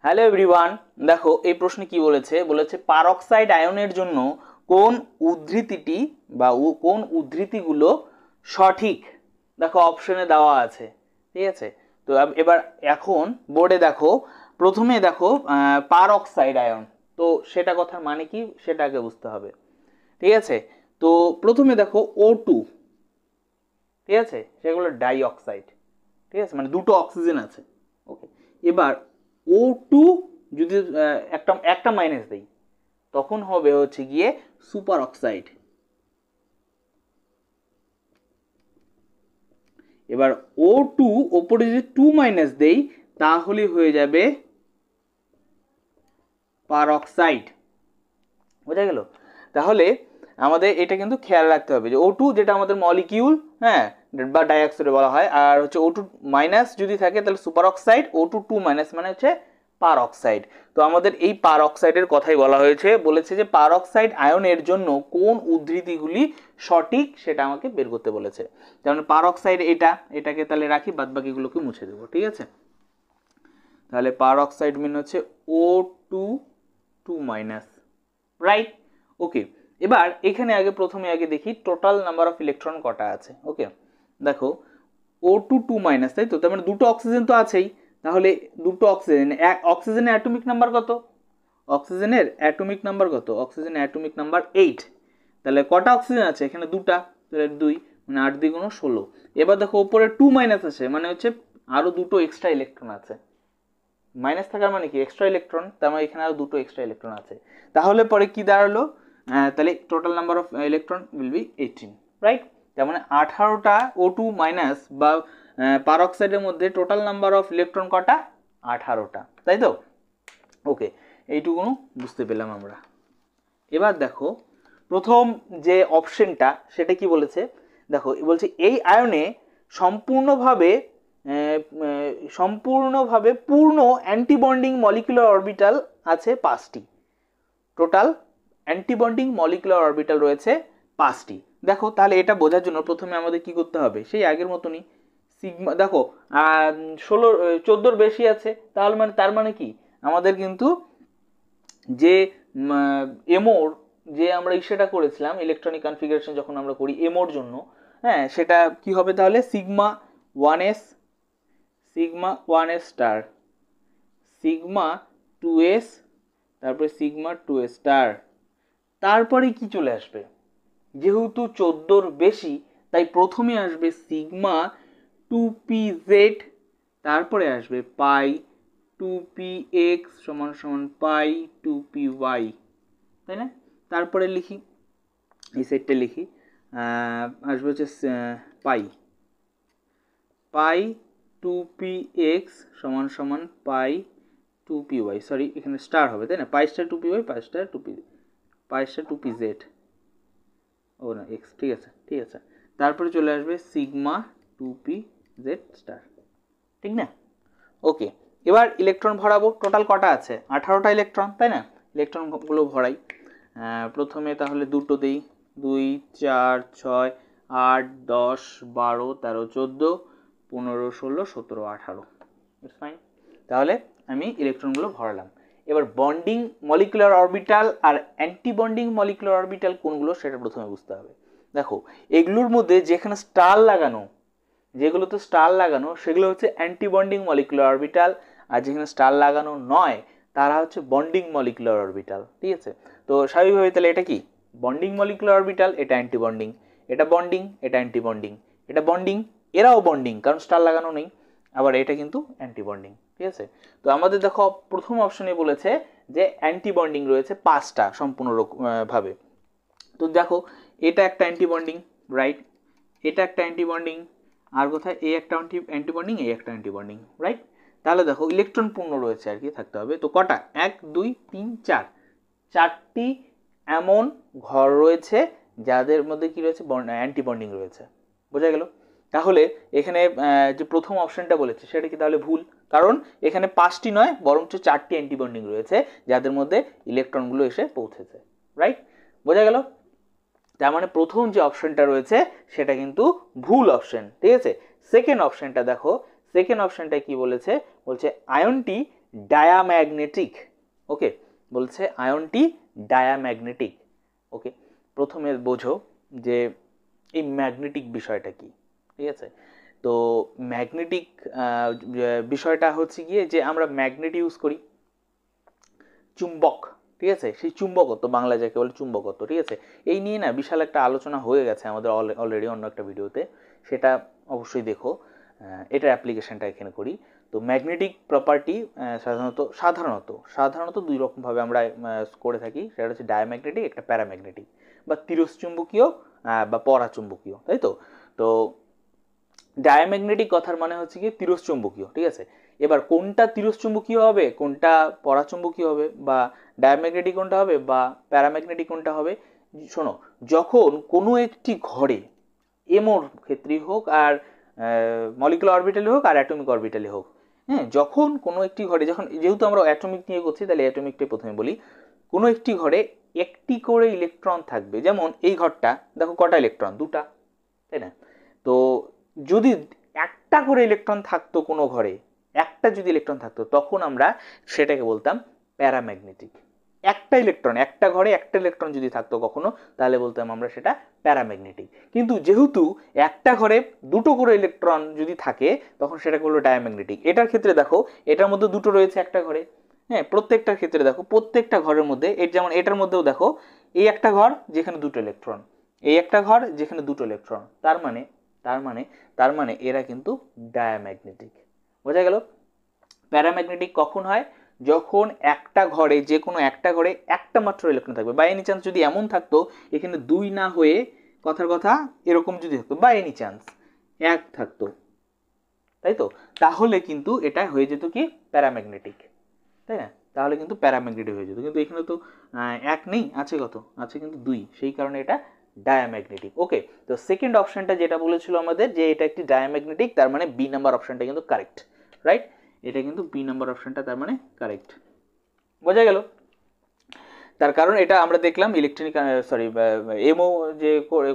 Hello everyone, দেখো এই প্রশ্নে কি বলেছে পারক্সাইড আয়নের জন্য কোন উদ্ধৃতিটি বা কোন উদ্ধৃতিগুলো সঠিক। দেখো অপশনে দেওয়া আছে, ঠিক আছে। তো এবার এখন বোর্ডে দেখো, প্রথমে দেখো পারক্সাইড আয়ন, তো সেটা কথার মানে কি সেটা আগে বুঝতে হবে, ঠিক আছে। তো প্রথমে দেখো O2, ঠিক আছে, সেগুলো ডাই অক্সাইড, ঠিক আছে, মানে দুটো অক্সিজেন আছে। ওকে, এবার O2 যদি একটা একটা মাইনাস দেই তখন হবে হচ্ছে গিয়ে সুপার অক্সাইড। এবার O2 ওপরে যদি 2 মাইনাস দেই তাহলে হয়ে যাবে পারক্সাইড। বোঝা গেল? তাহলে আমাদের এটা কিন্তু খেয়াল রাখতে হবে যে O2 যেটা আমাদের মলিকিউল, হ্যাঁ, বা ডাইঅক্সাইড বলা হয়, আর হচ্ছে O2 মাইনাস যদি থাকে তাহলে সুপার অক্সাইড, O2 2 মাইনাস মানে হচ্ছে পারক্সাইড। তো আমাদের এই পারক্সাইডের কথাই বলা হয়েছে, বলেছে যে পারক্সাইড আয়নের জন্য কোন উদ্ধৃতিগুলি সঠিক সেটা আমাকে বের করতে বলেছে। যেমন পারক্সাইড এটাকে তাহলে রাখি, বাদ বাকিগুলোকে মুছে দেবো, ঠিক আছে। তাহলে পারক্সাইড মিন হচ্ছে O2 2 মাইনাস, রাইট। ওকে, এবার এখানে প্রথমে দেখি টোটাল নাম্বার অফ ইলেকট্রন কটা আছে। ওকে, দেখো O2 2 মাইনাস, তাই তো, তার মানে দুটো অক্সিজেন তো আছেই, তাহলে দুটো অক্সিজেন, অক্সিজেনের অ্যাটমিক নাম্বার কত? অক্সিজেনের অ্যাটমিক নাম্বার কত? অক্সিজেনের অ্যাটমিক নাম্বার 8। তাহলে কটা অক্সিজেন আছে এখানে? দুটা, তাহলে 2, মানে 8 দ্বিগুণ 16। এবার দেখো উপরে 2 মাইনাস আছে, মানে হচ্ছে আরো দুটো এক্সট্রা ইলেকট্রন আছে। মাইনাস থাকার মানে কি এক্সট্রা ইলেকট্রন, তার মানে এখানে আরো দুটো এক্সট্রা ইলেকট্রন আছে। তাহলে পরে কি দাঁড়ালো? তাহলে total number of electron will be 18, right. তার মানে 18টা O2 মাইনাস বা পারক্সাইডের মধ্যে টোটাল নাম্বার অফ ইলেকট্রন কটা? 18টা, তাই তো। ওকে, এইটুকুনো বুঝতে পেলাম আমরা। এবার দেখো প্রথম যে অপশনটা সেটা কি বলেছে, দেখো বলছে এই আয়নে সম্পূর্ণভাবে পূর্ণ অ্যান্টিবন্ডিং মলিকুলার অরবিটাল আছে 5টি। টোটাল অ্যান্টিবন্ডিং মলিকুলার অরবিটাল রয়েছে 5টি। দেখো তাহলে এটা বোঝার জন্য প্রথমে আমাদের কি করতে হবে, সেই আগের মতনই সিগমা, দেখো 14 বেশি আছে, তাহলে তার মানে কি আমাদের কিন্তু যে এমোর যে আমরা সেটা করেছিলাম ইলেকট্রনিক কনফিগারেশন যখন আমরা করি এমোর জন্য, হ্যাঁ, সেটা কি হবে তাহলে sigma 1s star, sigma 2s, তারপরে সিগমা 2s স্টার, তারপরে কি চলে আসবে, যেহেতু 14 বেশি তাই প্রথমে আসবে সিগমা 2pz, তারপরে আসবে পাই 2px সমান সমান পাই 2py, তাই না। তারপরে লিখি, এই সেটটা লিখি, আসবে হচ্ছে পাই 2px সমান সমান পাই 2py, সরি এখানে স্টার হবে, তাই না, পাই স্টার 2py, পাই স্টার 2pz, ও না এক্স, ঠিক আছে। তারপরে চলে আসবে সিগমা 2pz স্টার, ঠিক না। ওকে, এবার ইলেকট্রন ভরাবো। টোটাল কটা আছে? 18টা ইলেকট্রন, তাই না। ইলেকট্রনগুলো ভরাই। প্রথমে তাহলে দুটো দিই, 2 4 6 8 10 12 13 14 15 16 17 18, ইটস ফাইন। তাহলে আমি ইলেকট্রনগুলো ভরালাম। এবার বন্ডিং মলিকুলার অরবিটাল আর অ্যান্টি বন্ডিং মলিকুলার অরবিটাল কোনগুলো সেটা প্রথমে বুঝতে হবে। দেখো এগুলোর মধ্যে যেখানে স্টার লাগানো, যেগুলোতে স্টার লাগানো সেগুলো হচ্ছে অ্যান্টি বন্ডিং মলিকুলার অরবিটাল, আর যেখানে স্টার লাগানো নয় তারা হচ্ছে বন্ডিং মলিকুলার অরবিটাল, ঠিক আছে। তো স্বাভাবিকভাবে তাহলে এটা কি বন্ডিং মলিকুলার অরবিটাল, এটা অ্যান্টি বন্ডিং, এটা বন্ডিং, এটা অ্যান্টি বন্ডিং, এটা বন্ডিং, এরাও বন্ডিং কারণ স্টার লাগানো নেই, আবার এটা কিন্তু অ্যান্টি বন্ডিং, ঠিক আছে। তো আমাদের দেখো প্রথম অপশনে বলেছে যে অ্যান্টি বন্ডিং রয়েছে 5টা সম্পূর্ণ ভাবে। তো দেখো এটা একটা অ্যান্টি বন্ডিং, রাইট, এটা একটা অ্যান্টি বন্ডিং, আর কোথায় এই একটা অ্যান্টি বন্ডিং, এই একটা অ্যান্টি বন্ডিং, রাইট। তাহলে দেখো ইলেকট্রন পূর্ণ রয়েছে আর কি থাকতে হবে। তো কটা? 1 2 3 4, 4টি এমন ঘর রয়েছে যাদের মধ্যে কি রয়েছে অ্যান্টি বন্ডিং রয়েছে। বোঝা গেল? তাহলে এখানে যে প্রথম অপশনটা বলেছে সেটা কি তাহলে ভুল, কারণ এখানে 5টি নয় বরঞ্চ 4টি অ্যান্টি বন্ডিং রয়েছে যাদের মধ্যে ইলেকট্রনগুলো এসে পৌঁছেছে, রাইট। বোঝা গেল? তার মানে প্রথম যে অপশনটা রয়েছে সেটা কিন্তু ভুল অপশন, ঠিক আছে। সেকেন্ড অপশনটা দেখো, সেকেন্ড অপশনটা কি বলেছে, বলছে আয়নটি ডায়াম্যাগনেটিক। ওকে, বলছে আয়নটি ডায়াম্যাগনেটিক। ওকে, প্রথমে বোঝো যে এই ম্যাগনেটিক বিষয়টা কি, ঠিক আছে। তো ম্যাগনেটিক বিষয়টা হচ্ছে গিয়ে যে আমরা ম্যাগনেট ইউজ করি, চুম্বক, ঠিক আছে, সেই চুম্বকত্ব, বাংলা যাকে বলে চুম্বকত্ব, ঠিক আছে। এই নিয়ে না বিশাল একটা আলোচনা হয়ে গেছে আমাদের অলরেডি অন্য একটা ভিডিওতে, সেটা অবশ্যই দেখো। এটার অ্যাপ্লিকেশনটা এখানে করি। তো ম্যাগনেটিক প্রপার্টি সাধারণত দুই রকমভাবে আমরা করে থাকি, সেটা হচ্ছে ডায়াম্যাগনেটিক, একটা প্যারাম্যাগনেটিক, বা তিরস্চুম্বকীয় বা পরাচুম্বকীয়, তাই তো। তো ডায়াম্যাগনেটিক কথার মানে হচ্ছে কি তিরস্চুম্বকীয়, ঠিক আছে। এবার কোনটা তিরস্চুম্বকীয় হবে, কোনটা পরাচুম্বকীয় হবে, বা ডায়াম্যাগনেটিক কোনটা হবে বা প্যারাম্যাগনেটিক কোনটা হবে, শোনো, যখন কোনো একটি ঘরে এমোর ক্ষেত্রেই হোক আর মলিকুলার অরবিটালে হোক আর অ্যাটমিক অরবিটালে হোক, হ্যাঁ, যখন কোনো একটি ঘরে, যখন যেহেতু আমরা অ্যাটমিক নিয়ে করছি তাহলে অ্যাটমিকটাই প্রথমে বলি, কোনো একটি ঘরে একটি করে ইলেকট্রন থাকবে। যেমন এই ঘরটা দেখো কটা ইলেকট্রন, দুটা, তাই না। তো যদি একটা করে ইলেকট্রন থাকতো কোনো ঘরে, একটা যদি ইলেকট্রন থাকতো, তখন আমরা সেটাকে বলতাম প্যারাম্যাগনেটিক। একটা ঘরে একটা ইলেকট্রন যদি থাকতো কখনো, তাহলে বলতাম আমরা সেটা প্যারাম্যাগনেটিক। কিন্তু যেহেতু একটা ঘরে দুটো করে ইলেকট্রন যদি থাকে, তখন সেটাকে হলো ডায়াম্যাগনেটিক। এটার ক্ষেত্রে দেখো, এটার মধ্যে দুটো রয়েছে একটা ঘরে, হ্যাঁ, প্রত্যেকটার ক্ষেত্রে দেখো, প্রত্যেকটা ঘরের মধ্যে, যেমন এটার মধ্যেও দেখো, এই একটা ঘর যেখানে দুটো ইলেকট্রন, এই একটা ঘর যেখানে দুটো ইলেকট্রন, তার মানে এরা কিন্তু ডায়াম্যাগনেটিক। বোঝা গেল? প্যারাম্যাগনেটিক কখন হয়? যখন একটা ঘরে, যে কোনো একটা ঘরে একটা মাত্র ইলেকট্রন থাকবে, বা এনি চান্স যদি এমন থাকতো এখানে দুই না হয়ে কথার কথা এরকম যদি থাকতো, বা এনি চান্স এক থাকতো, তাই তো, তাহলে কিন্তু এটা হয়ে যেত কি প্যারাম্যাগনেটিক, তাই না। তাহলে কিন্তু প্যারাম্যাগনেটিক হয়ে যেত। কিন্তু এখানে তো এক নেই, আছে কত, আছে কিন্তু দুই, সেই কারণে এটা ডায়াম্যাগনেটিক। ওকে, তো সেকেন্ড অপশনটা যেটা বলেছিল আমাদের যে এটা একটি ডায়াম্যাগনেটিক, তার মানে বি নাম্বার অপশনটা কিন্তু কারেক্ট, রাইট। এটা কিন্তু বি নাম্বার অপশনটা তার মানে কারেক্ট। বোঝা গেল? তার কারণ এটা আমরা দেখলাম ইলেকট্রনিক এমও যে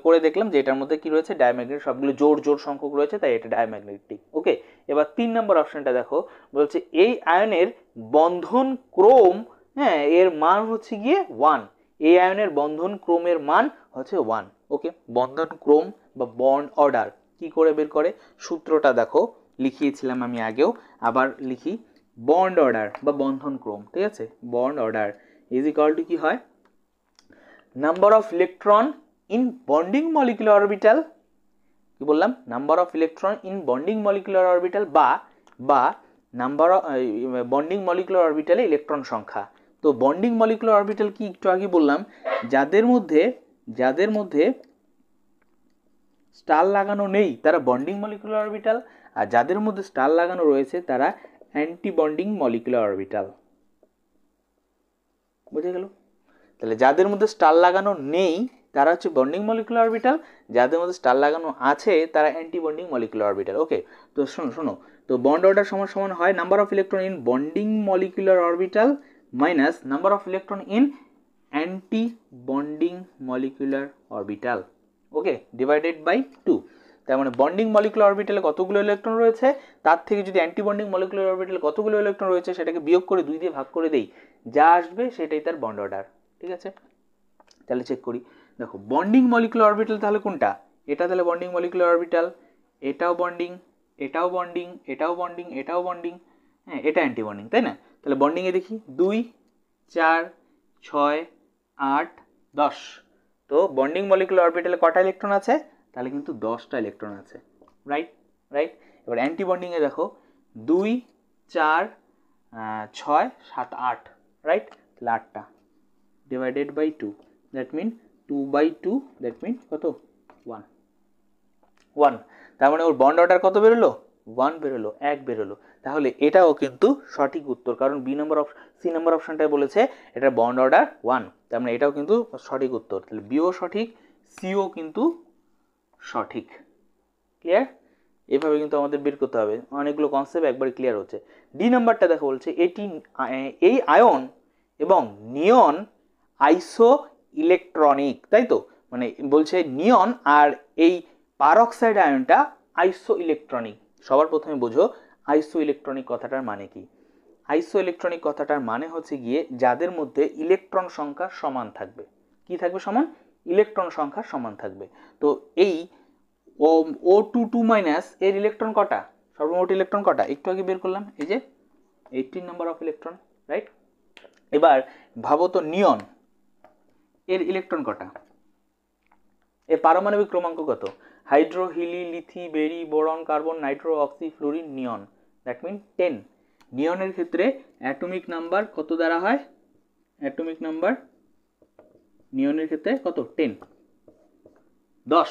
করে দেখলাম যে এটার মধ্যে কি রয়েছে, ডায়াম্যাগনেটিক, সবগুলো জোর সংখ্যক রয়েছে, তাই এটা ডায়াম্যাগনেটিক। ওকে, এবার 3 নম্বর অপশনটা দেখো, বলছে এই আয়নের বন্ধন ক্রম, হ্যাঁ, এর মান হচ্ছে গিয়ে 1। এই আয়নের বন্ধন ক্রমের মান হচ্ছে 1। ওকে, বন্ধন ক্রম বা বন্ড অর্ডার কি করে বের করে, সূত্রটা দেখো, লিখিয়েছিলাম আমি আগেও, আবার লিখি। বন্ড অর্ডার বা বন্ধন ক্রম, ঠিক আছে, bond order is equal to কি হয়, number of electron in bonding molecular orbital, কি বললাম, number of electron in bonding molecular orbital, বা নাম্বার অফ বন্ডিং মলিকুলার অরবিটালে ইলেকট্রন সংখ্যা। তো বন্ডিং মলিকুলার অরবিটাল কি একটু আগে বললাম, যাদের মধ্যে স্টার লাগানো নেই তারা বন্ডিং মলিকুলার অরবিটাল, আর যাদের মধ্যে স্টার লাগানো রয়েছে তারা অ্যান্টি বন্ডিং মলিকুলার অরবিটাল। বুঝে গেল? তাহলে যাদের মধ্যে স্টার লাগানো নেই তারা হচ্ছে বন্ডিং মলিকুলার অরবিটাল, যাদের মধ্যে স্টার লাগানো আছে তারা anti bonding molecular orbital. Okay, তো শোনো, তো বন্ড অর্ডার সমান হয় number of electron in bonding molecular orbital minus number of electron in anti bonding molecular orbital, okay, divided by 2। তার মানে বন্ডিং মলিকুলার অরবিটালে কতগুলো ইলেকট্রন রয়েছে, তার থেকে যদি অ্যান্টি বন্ডিং মলিকুলার অরবিটালে কতগুলো ইলেকট্রন রয়েছে সেটাকে বিয়োগ করে 2 দিয়ে ভাগ করে দেই, যা আসবে সেটাই তার বন্ড অর্ডার। ঠিক আছে, তাহলে চেক করি। দেখো বন্ডিং মলিকুলার অরবিটাল তাহলে কোনটা, এটা তাহলে বন্ডিং মলিকুলার অরবিটাল, এটাও বন্ডিং, এটাও বন্ডিং, এটাও বন্ডিং, এটাও বন্ডিং, হ্যাঁ, এটা অ্যান্টি বন্ডিং, তাই না। তাহলে বন্ডিংয়ে দেখি 2 4 6 8 10। তো বন্ডিং মলিকুলার অরবিটালে কটা ইলেকট্রন আছে, তাহলে কিন্তু 10টা ইলেকট্রন আছে, রাইট। এবার অ্যান্টি বন্ডিংয়ে দেখো 2 4 6 7 8, রাইট, তাহলে 8টা divided by 2, that mean 2/2, that mean কত 1। তার মানে ওর বন্ড অর্ডার কত বেরোলো, 1 বেরোলো, 1 বেরোলো। তাহলে এটাও কিন্তু সঠিক উত্তর, কারণ সি নাম্বার অপশনটায় বলেছে এটা বন্ড অর্ডার 1, তার মানে এটাও কিন্তু সঠিক উত্তর। তাহলে বিও সঠিক, সিও কিন্তু সঠিক। ক্লিয়ার? এইভাবে কিন্তু আমাদের বের করতে হবে, অনেকগুলো কনসেপ্ট একবার ক্লিয়ার হচ্ছে। ডি নাম্বারটা দেখো, বলছে এই আয়ন এবং নিয়ন আইসো ইলেকট্রনিক, তাই তো, মানে বলছে নিয়ন আর এই পারক্সাইড আয়নটা আইসো ইলেকট্রনিক। সবার প্রথমে বোঝো আইসো ইলেকট্রনিক কথাটার মানে কি। আইসো ইলেকট্রনিক কথাটার মানে হচ্ছে গিয়ে যাদের মধ্যে ইলেকট্রন সংখ্যা সমান থাকবে। কি থাকবে সমান? ইলেকট্রন সংখ্যা সমান থাকবে। তো এই O22- এর ইলেকট্রন কটা, সর্বমোট ইলেকট্রন কটা একটু আগে বের করলাম, এই যে 18 নাম্বার অফ ইলেকট্রন, রাইট। এবার ভাবো তো নিয়ন এর ইলেকট্রন কটা, এর পারমাণবিক ক্রমাঙ্ক কত? হাইড্রো, হিলি, লিথি, বেরি, boron, carbon, nitro, oxy, fluorine, neon, that mean 10। নিয়নের ক্ষেত্রে অ্যাটমিক নাম্বার কত দ্বারা হয়? অ্যাটমিক নাম্বার নিয়নের ক্ষেত্রে কত? 10, 10।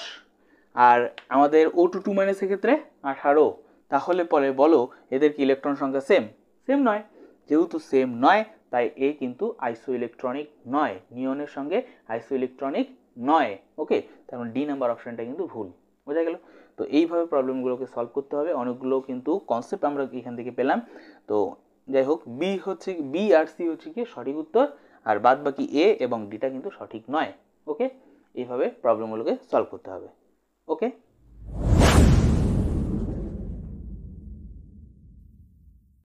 আর আমাদের O22- এর ক্ষেত্রে 18। তাহলে পরে বলো এদের কি ইলেকট্রন সংখ্যা সেম? সেম নয়। যেহেতু সেম নয় তাই এ কিন্তু আইসো ইলেকট্রনিক নয়, নিয়নের সঙ্গে আইসো ইলেকট্রনিক নয়। ওকে, তার মানে ডি নাম্বার অপশনটা কিন্তু ভুল। বোঝা গেল? তো এইভাবে প্রবলেমগুলোকে সলভ করতে হবে। অনেকগুলো কিন্তু কনসেপ্ট আমরা এখান থেকে পেলাম। তো যাই হোক, বি হচ্ছে, বি আর সি হচ্ছে কি সঠিক উত্তর, আর বাদ বাকি এ এবং ডিটা কিন্তু সঠিক নয়। ওকে, এইভাবে প্রবলেমগুলোকে সলভ করতে হবে। ওকে।